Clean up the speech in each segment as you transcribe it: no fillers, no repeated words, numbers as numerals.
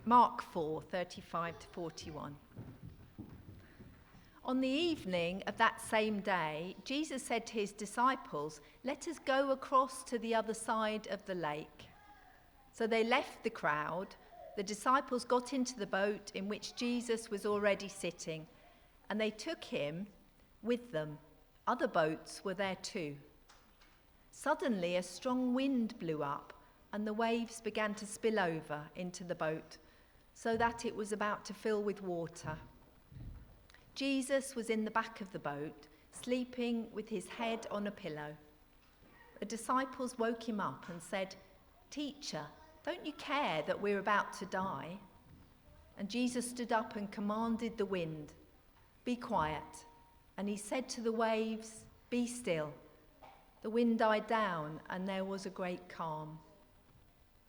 Mark 4:35 to 41. On the evening of that same day, Jesus said to his disciples, "Let us go across to the other side of the lake." So they left the crowd. The disciples got into the boat in which Jesus was already sitting, and they took him with them. Other boats were there too. Suddenly a strong wind blew up, and the waves began to spill over into the boat, so that it was about to fill with water. Jesus was in the back of the boat, sleeping with his head on a pillow. The disciples woke him up and said, "Teacher, don't you care that we're about to die?" And Jesus stood up and commanded the wind, "Be quiet." And he said to the waves, "Be still." The wind died down, and there was a great calm.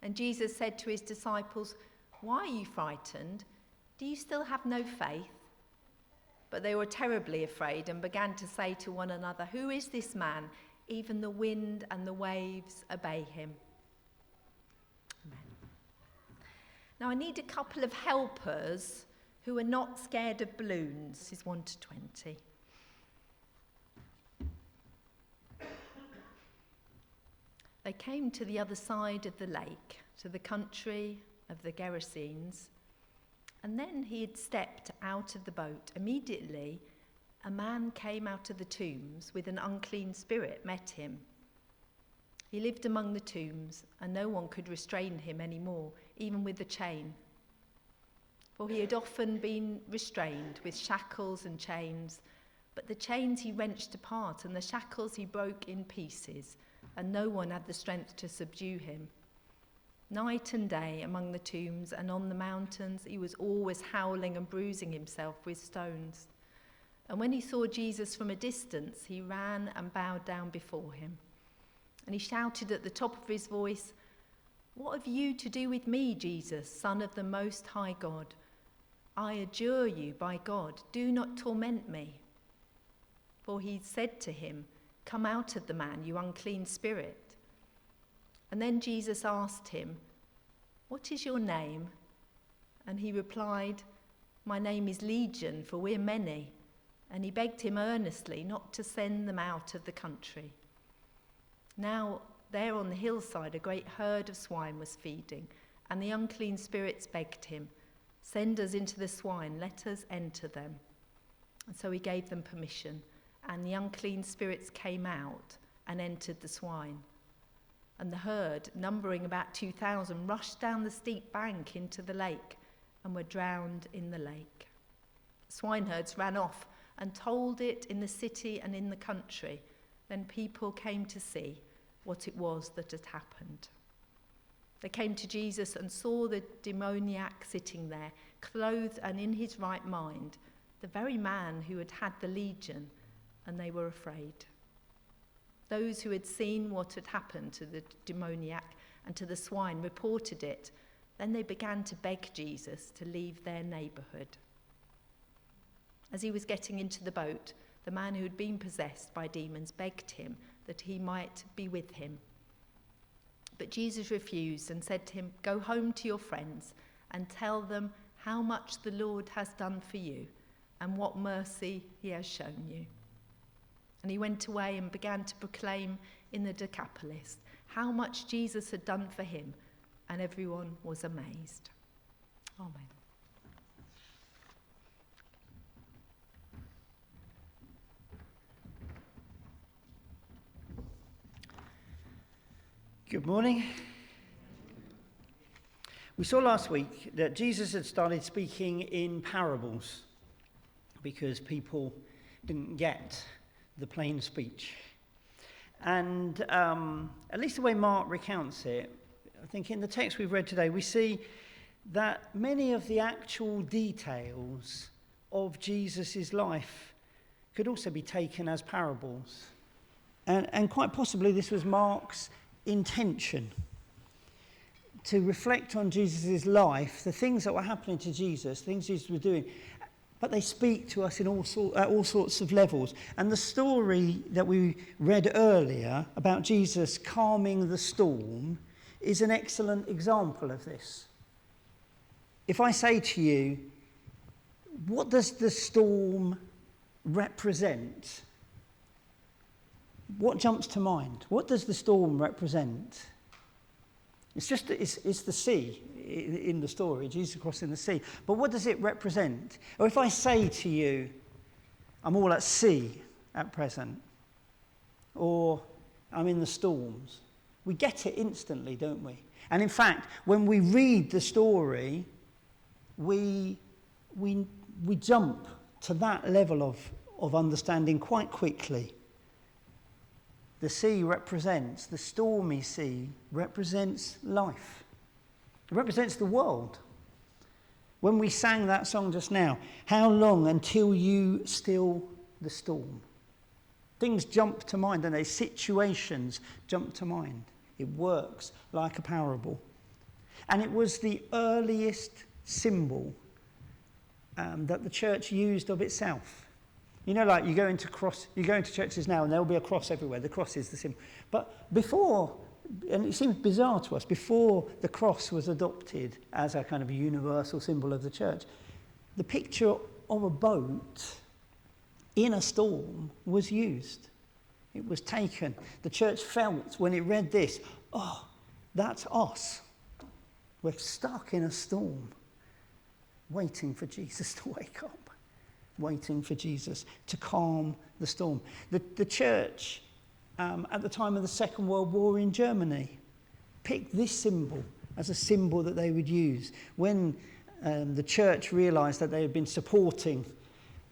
And Jesus said to his disciples, "Why are you frightened? Do you still have no faith?" But they were terribly afraid and began to say to one another, "Who is this man? Even the wind and the waves obey him." Amen. Now I need a couple of helpers who are not scared of balloons. This is 1 to 20. They came to the other side of the lake, to the country of the Gerasenes, and then he had stepped out of the boat. Immediately, a man came out of the tombs with an unclean spirit, met him. He lived among the tombs, and no one could restrain him anymore, even with a chain. For he had often been restrained with shackles and chains, but the chains he wrenched apart, and the shackles he broke in pieces, and no one had the strength to subdue him. Night and day among the tombs and on the mountains, he was always howling and bruising himself with stones. And when he saw Jesus from a distance, he ran and bowed down before him. And he shouted at the top of his voice, "What have you to do with me, Jesus, Son of the Most High God? I adjure you by God, do not torment me." For he said to him, "Come out of the man, you unclean spirit." And then Jesus asked him, "What is your name?" And he replied, "My name is Legion, for we're many." And he begged him earnestly not to send them out of the country. Now there on the hillside a great herd of swine was feeding, and the unclean spirits begged him, "Send us into the swine, let us enter them." And so he gave them permission, and the unclean spirits came out and entered the swine. And the herd, numbering about 2,000, rushed down the steep bank into the lake and were drowned in the lake. Swineherds ran off and told it in the city and in the country. Then people came to see what it was that had happened. They came to Jesus and saw the demoniac sitting there, clothed and in his right mind, the very man who had had the legion, and they were afraid. Those who had seen what had happened to the demoniac and to the swine reported it. Then they began to beg Jesus to leave their neighbourhood. As he was getting into the boat, the man who had been possessed by demons begged him that he might be with him. But Jesus refused and said to him, "Go home to your friends and tell them how much the Lord has done for you and what mercy he has shown you." And he went away and began to proclaim in the Decapolis how much Jesus had done for him, and everyone was amazed. Amen. Good morning. We saw last week that Jesus had started speaking in parables because people didn't get the plain speech. And at least the way Mark recounts it, I think in the text we've read today, we see that many of the actual details of Jesus' life could also be taken as parables. And quite possibly this was Mark's intention, to reflect on Jesus' life, the things that were happening to Jesus, things Jesus was doing, but they speak to us at all sorts of levels. And the story that we read earlier about Jesus calming the storm is an excellent example of this. If I say to you, what does the storm represent? What jumps to mind? What does the storm represent? It's the sea in the story, Jesus crossing the sea. But what does it represent? Or if I say to you, I'm all at sea at present, or I'm in the storms, we get it instantly, don't we? And in fact, when we read the story, we jump to that level of understanding quite quickly. The sea represents, the stormy sea represents life. It represents the world. When we sang that song just now, how long until you still the storm? Things jump to mind, and situations jump to mind. It works like a parable. And it was the earliest symbol that the church used of itself. You know, like you go into churches now and there'll be a cross everywhere. The cross is the symbol. But before, and it seems bizarre to us, before the cross was adopted as a kind of a universal symbol of the church, the picture of a boat in a storm was used. It was taken. The church felt when it read this, oh, that's us. We're stuck in a storm, waiting for Jesus to wake up. Waiting for Jesus to calm the storm. The church, at the time of the Second World War in Germany, picked this symbol as a symbol that they would use. When the church realised that they had been supporting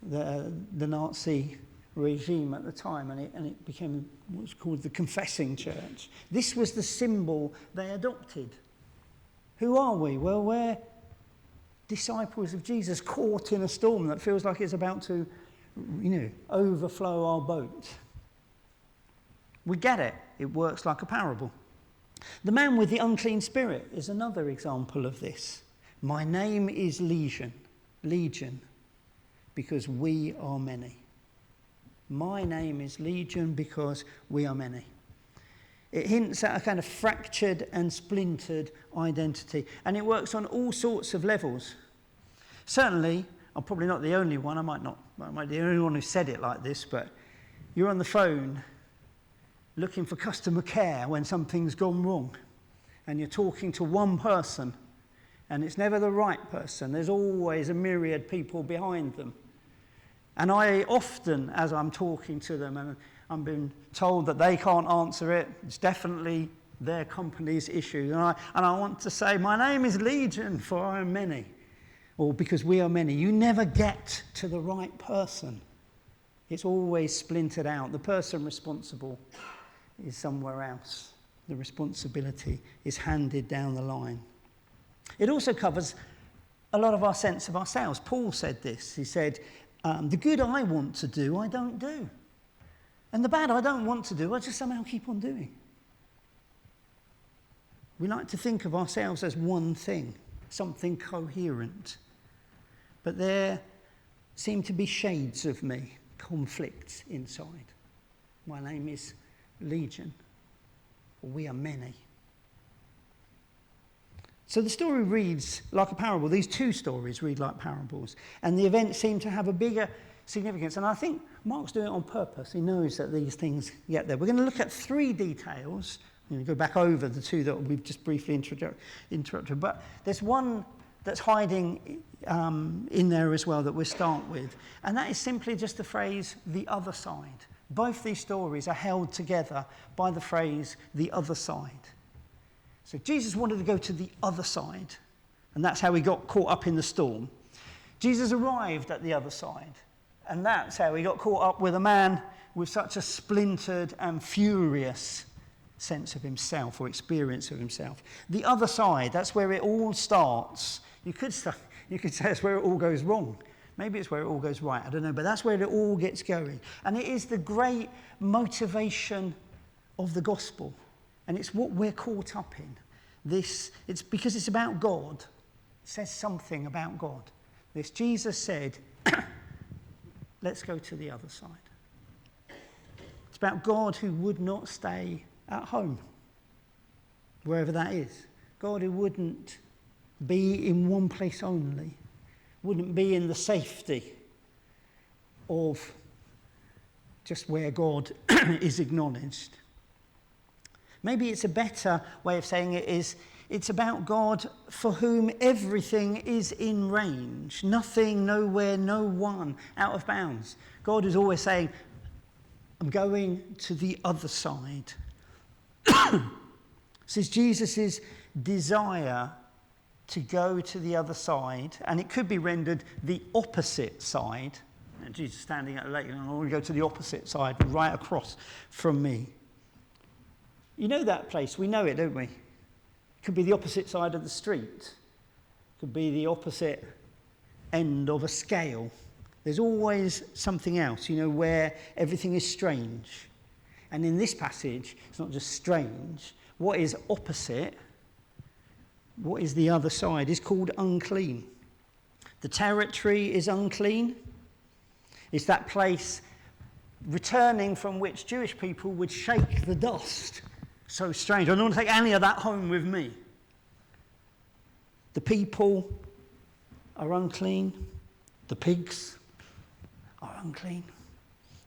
the Nazi regime at the time, and it became what's called the confessing church. This was the symbol they adopted. Who are we? Well, we're disciples of Jesus caught in a storm that feels like it's about to, overflow our boat. We get it. It works like a parable. The man with the unclean spirit is another example of this. My name is Legion, because we are many. My name is Legion because we are many. It hints at a kind of fractured and splintered identity. And it works on all sorts of levels. Certainly, I'm probably not the only one. I might be the only one who said it like this, but you're on the phone looking for customer care when something's gone wrong. And you're talking to one person, and it's never the right person. There's always a myriad people behind them. And I often, as I'm talking to them, and I'm being told that they can't answer it, it's definitely their company's issue. And I want to say, my name is Legion, for I am many. Or because we are many. You never get to the right person. It's always splintered out. The person responsible is somewhere else. The responsibility is handed down the line. It also covers a lot of our sense of ourselves. Paul said this. He said, the good I want to do, I don't do. And the bad I don't want to do, I just somehow keep on doing. We like to think of ourselves as one thing, something coherent. But there seem to be shades of me, conflicts inside. My name is Legion. We are many. So the story reads like a parable. These two stories read like parables. And the events seem to have a bigger significance. And I think Mark's doing it on purpose. He knows that these things get there. We're going to look at three details. I'm going to go back over the two that we've just briefly interrupted. But there's one that's hiding in there as well that we'll start with. And that is simply just the phrase, the other side. Both these stories are held together by the phrase, the other side. So Jesus wanted to go to the other side, and that's how he got caught up in the storm. Jesus arrived at the other side, and that's how he got caught up with a man with such a splintered and furious sense of himself or experience of himself. The other side, that's where it all starts. You could say it's where it all goes wrong. Maybe it's where it all goes right, I don't know, but that's where it all gets going. And it is the great motivation of the gospel. And it's what we're caught up in. It's because it's about God. It says something about God. Jesus said, let's go to the other side. It's about God who would not stay at home. wherever that is. God who wouldn't be in one place only, wouldn't be in the safety of just where God is acknowledged. Maybe it's a better way of saying it is, it's about God for whom everything is in range. Nothing, nowhere, no one out of bounds. God is always saying, I'm going to the other side. This is Jesus' desire to go to the other side, and it could be rendered the opposite side. And Jesus standing at a lake, and I want to go to the opposite side, right across from me. You know that place, we know it, don't we? It could be the opposite side of the street. It could be the opposite end of a scale. There's always something else, where everything is strange. And in this passage, it's not just strange. What is opposite, what is the other side, is called unclean. The territory is unclean. It's that place returning from which Jewish people would shake the dust. So strange. I don't want to take any of that home with me. The people are unclean. The pigs are unclean.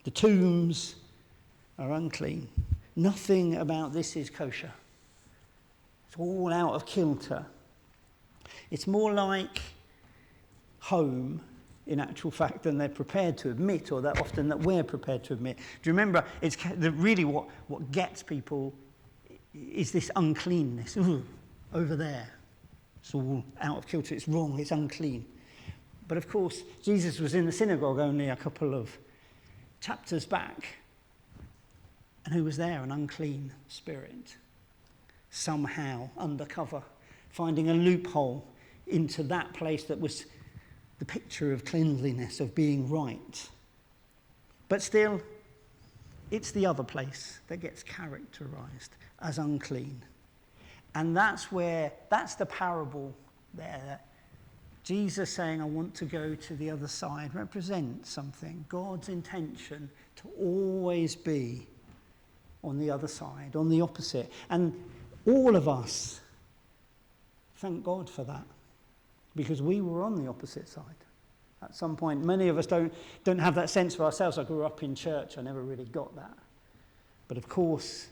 The tombs are unclean. Nothing about this is kosher. It's all out of kilter. It's more like home, in actual fact, than they're prepared to admit, or that often that we're prepared to admit. Do you remember, it's really what gets people is this uncleanness. Ooh, over there. It's all out of kilter, it's wrong, it's unclean. But of course, Jesus was in the synagogue only a couple of chapters back. And who was there? An unclean spirit. Somehow, undercover, finding a loophole into that place that was the picture of cleanliness, of being right. But still, it's the other place that gets characterized as unclean. And that's the parable there. Jesus saying, I want to go to the other side, represents something. God's intention to always be on the other side, on the opposite. And all of us, thank God for that, because we were on the opposite side at some point. Many of us don't have that sense for ourselves. I grew up in church, I never really got that. But of course,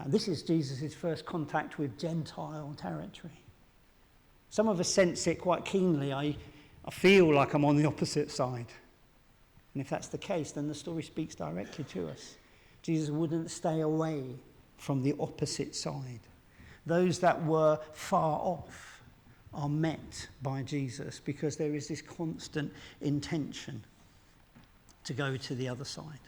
this is Jesus' first contact with Gentile territory. Some of us sense it quite keenly. I feel like I'm on the opposite side. And if that's the case, then the story speaks directly to us. Jesus wouldn't stay away from the opposite side. Those that were far off are met by Jesus because there is this constant intention to go to the other side.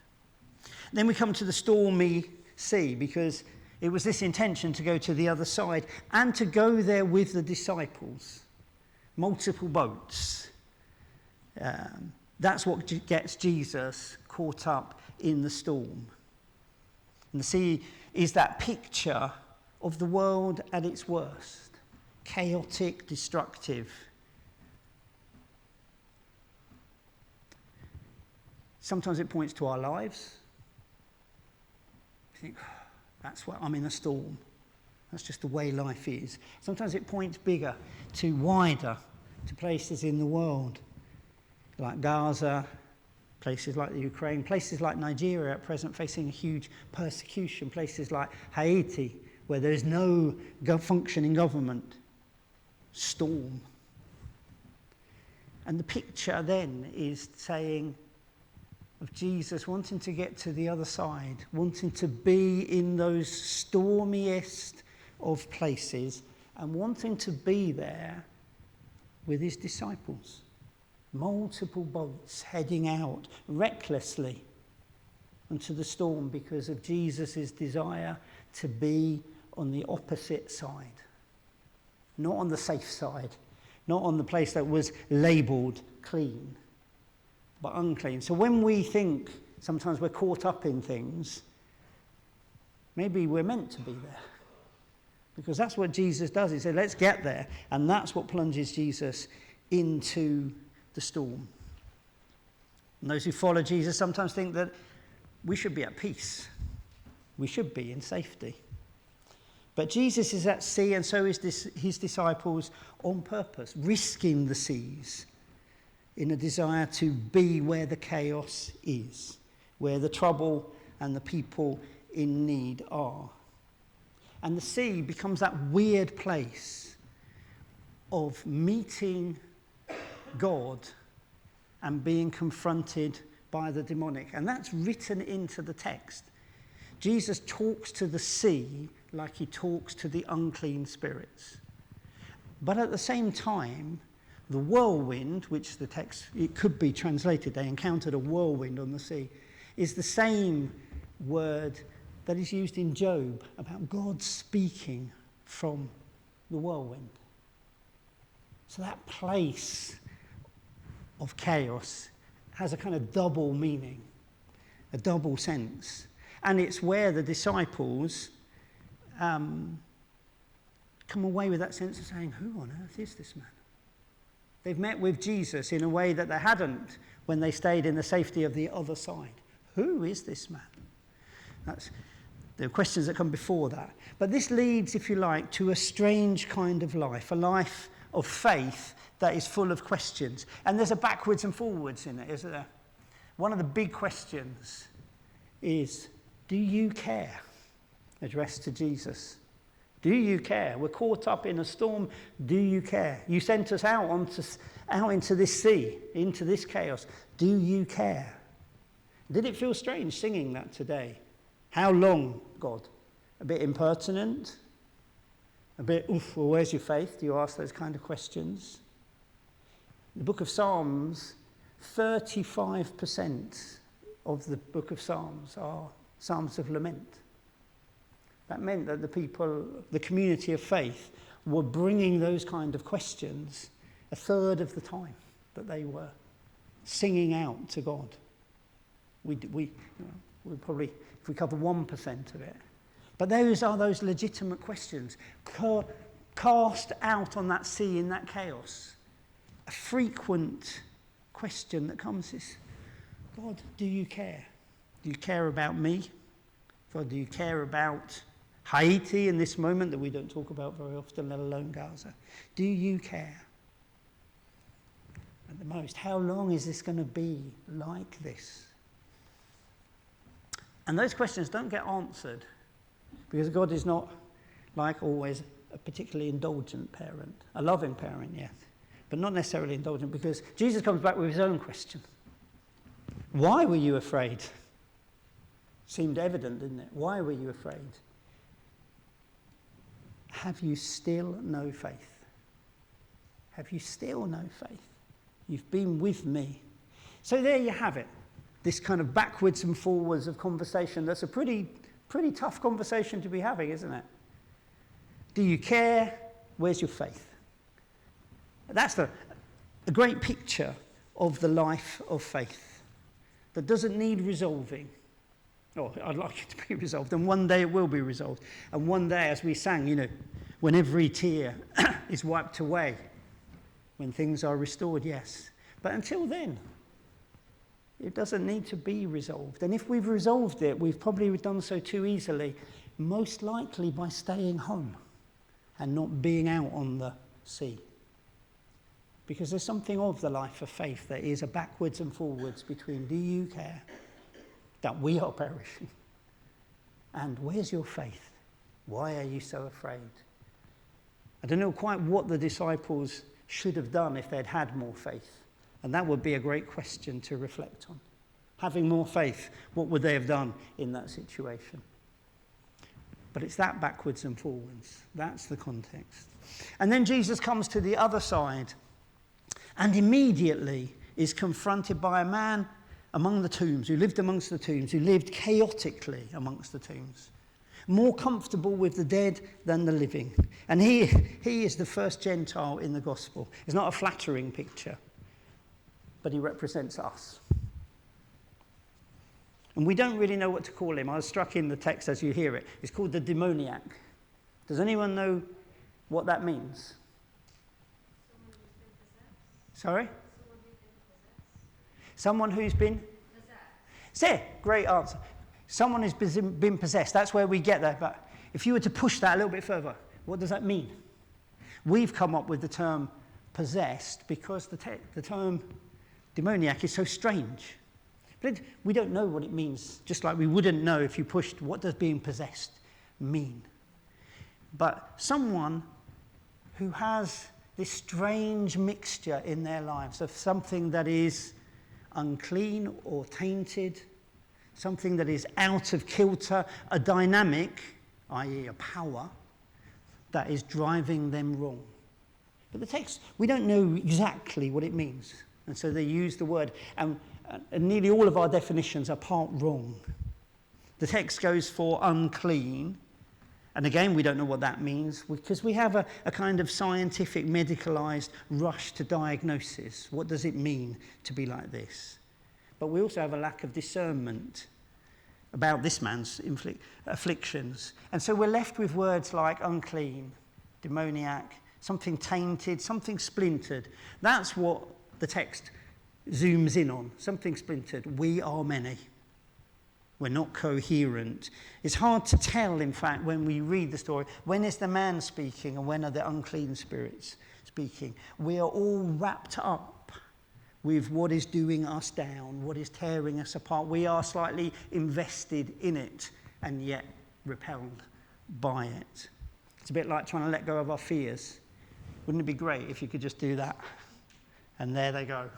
Then we come to the stormy sea, because it was this intention to go to the other side and to go there with the disciples. Multiple boats. That's what gets Jesus caught up in the storm. And the sea is that picture of the world at its worst. Chaotic, destructive. Sometimes it points to our lives. You think, that's why I'm in a storm. That's just the way life is. Sometimes it points bigger, wider, to places in the world, like Gaza, places like the Ukraine, places like Nigeria at present facing a huge persecution, places like Haiti, where there is no functioning government. Storm. And the picture then is saying of Jesus wanting to get to the other side, wanting to be in those stormiest of places, and wanting to be there with his disciples. Multiple boats heading out recklessly into the storm because of Jesus' desire to be on the opposite side. Not on the safe side, not on the place that was labelled clean, but unclean. So when we think sometimes we're caught up in things, maybe we're meant to be there. Because that's what Jesus does. He said, let's get there. And that's what plunges Jesus into the storm. And those who follow Jesus sometimes think that we should be at peace. We should be in safety. But Jesus is at sea, and so is his disciples on purpose, risking the seas in a desire to be where the chaos is, where the trouble and the people in need are. And the sea becomes that weird place of meeting God and being confronted by the demonic. And that's written into the text. Jesus talks to the sea like he talks to the unclean spirits. But at the same time, the whirlwind, which the text, it could be translated, they encountered a whirlwind on the sea, is the same word that is used in Job about God speaking from the whirlwind. So that place of chaos has a kind of double meaning, a double sense. And it's where the disciples come away with that sense of saying, who on earth is this man? They've met with Jesus in a way that they hadn't when they stayed in the safety of the other side. Who is this man? That's the questions that come before that. But this leads, if you like, to a strange kind of life, a life of faith that is full of questions. And there's a backwards and forwards in it, isn't there? One of the big questions is, do you care? Addressed to Jesus. Do you care? We're caught up in a storm. Do you care? You sent us out into this sea, into this chaos. Do you care? Did it feel strange singing that today? How long, God? A bit impertinent? A bit, well, where's your faith? Do you ask those kind of questions? The book of Psalms, 35% of the book of Psalms are Psalms of lament. That meant that the people, the community of faith, were bringing those kind of questions a third of the time that they were singing out to God. We probably, if we cover 1% of it. But those are those legitimate questions. Cast out on that sea in that chaos. A frequent question that comes is, God, do you care? Do you care about me? God, do you care about Haiti in this moment that we don't talk about very often, let alone Gaza? Do you care? At the most, how long is this going to be like this? And those questions don't get answered because God is not, like always, a particularly indulgent parent. A loving parent, yes, but not necessarily indulgent, because Jesus comes back with his own question. Why were you afraid? Seemed evident, didn't it? Why were you afraid? Have you still no faith? Have you still no faith? You've been with me. So there you have it. This kind of backwards and forwards of conversation. That's a pretty tough conversation to be having, isn't it? Do you care? Where's your faith? That's a great picture of the life of faith that doesn't need resolving. Oh, I'd like it to be resolved, and one day it will be resolved. And one day, as we sang, when every tear is wiped away, when things are restored, yes. But until then, it doesn't need to be resolved. And if we've resolved it, we've probably done so too easily, most likely by staying home and not being out on the sea. Because there's something of the life of faith that is a backwards and forwards between do you care that we are perishing and where's your faith? Why are you so afraid? I don't know quite what the disciples should have done if they'd had more faith. And that would be a great question to reflect on. Having more faith, what would they have done in that situation? But it's that backwards and forwards. That's the context. And then Jesus comes to the other side and immediately is confronted by a man among the tombs, who lived amongst the tombs, who lived chaotically amongst the tombs, more comfortable with the dead than the living. And he is the first Gentile in the gospel. It's not a flattering picture, but he represents us. And we don't really know what to call him. I was struck in the text as you hear it. It's called the demoniac. Does anyone know what that means? Sorry? Someone who's been possessed. Great answer. Someone who's been possessed. That's where we get that. But if you were to push that a little bit further, what does that mean? We've come up with the term possessed because the term demoniac is so strange. But we don't know what it means, just like we wouldn't know if you pushed, what does being possessed mean? But someone who has this strange mixture in their lives of something that is unclean or tainted, something that is out of kilter, a dynamic, i.e. a power, that is driving them wrong. But the text, we don't know exactly what it means. And so they use the word, and nearly all of our definitions are part wrong. The text goes for unclean, and again, we don't know what that means, because we have a kind of scientific, medicalized rush to diagnosis. What does it mean to be like this? But we also have a lack of discernment about this man's afflictions. And so we're left with words like unclean, demoniac, something tainted, something splintered. That's what the text zooms in on, something splintered. We are many. We're not coherent. It's hard to tell, in fact, when we read the story, when is the man speaking and when are the unclean spirits speaking. We are all wrapped up with what is doing us down, what is tearing us apart. We are slightly invested in it and yet repelled by it. It's a bit like trying to let go of our fears. Wouldn't it be great if you could just do that? And there they go.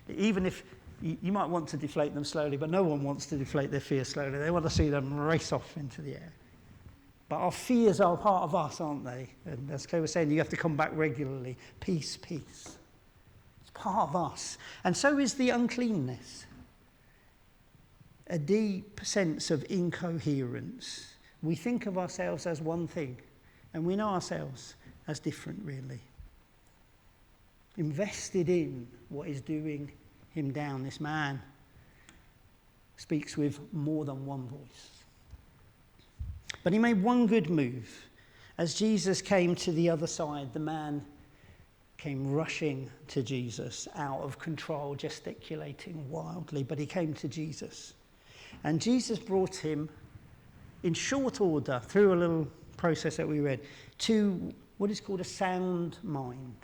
Even if you might want to deflate them slowly, but no one wants to deflate their fears slowly. They want to see them race off into the air. But our fears are part of us, aren't they? And as Claire was saying, you have to come back regularly. Peace, peace. It's part of us. And so is the uncleanness. A deep sense of incoherence. We think of ourselves as one thing, and we know ourselves as different, really. Invested in what is doing him down. This man speaks with more than one voice. But he made one good move. As Jesus came to the other side, the man came rushing to Jesus, out of control, gesticulating wildly, but he came to Jesus. And Jesus brought him, in short order, through a little process that we read, to what is called a sound mind,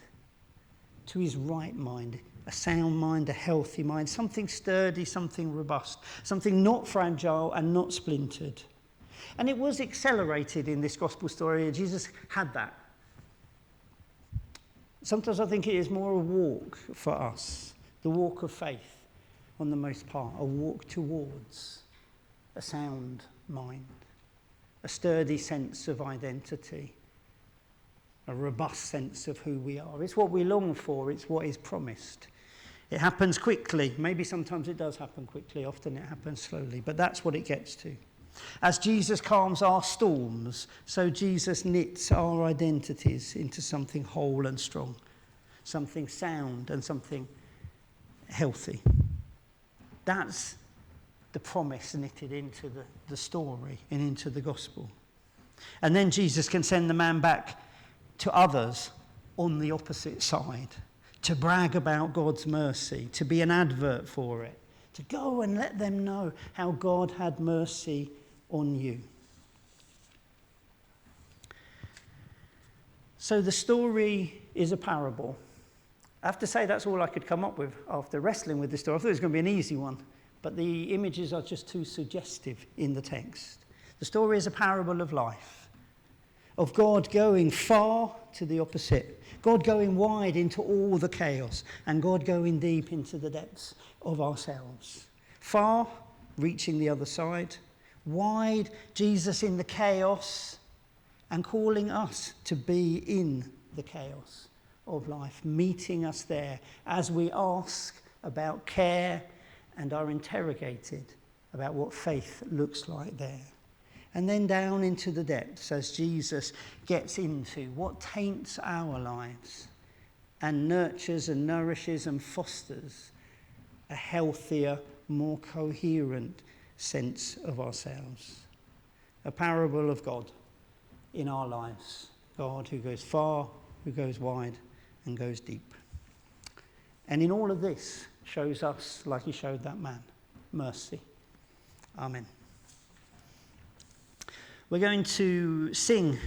to his right mind. A sound mind, a healthy mind, something sturdy, something robust, something not fragile and not splintered. And it was accelerated in this gospel story. Jesus had that. Sometimes I think it is more a walk for us, the walk of faith on the most part, a walk towards a sound mind, a sturdy sense of identity, a robust sense of who we are. It's what we long for, it's what is promised. It happens quickly. Maybe sometimes it does happen quickly. Often it happens slowly. But that's what it gets to. As Jesus calms our storms, so Jesus knits our identities into something whole and strong, something sound and something healthy. That's the promise knitted into the story and into the gospel. And then Jesus can send the man back to others on the opposite side, to brag about God's mercy, to be an advert for it, to go and let them know how God had mercy on you. So the story is a parable. I have to say that's all I could come up with after wrestling with the story. I thought it was going to be an easy one, but the images are just too suggestive in the text. The story is a parable of life, of God going far to the opposite, God going wide into all the chaos, and God going deep into the depths of ourselves. Far, reaching the other side. Wide, Jesus in the chaos, and calling us to be in the chaos of life, meeting us there as we ask about care and are interrogated about what faith looks like there. And then down into the depths as Jesus gets into what taints our lives and nurtures and nourishes and fosters a healthier, more coherent sense of ourselves. A parable of God in our lives. God who goes far, who goes wide and goes deep. And in all of this shows us, like he showed that man, mercy. Amen. We're going to sing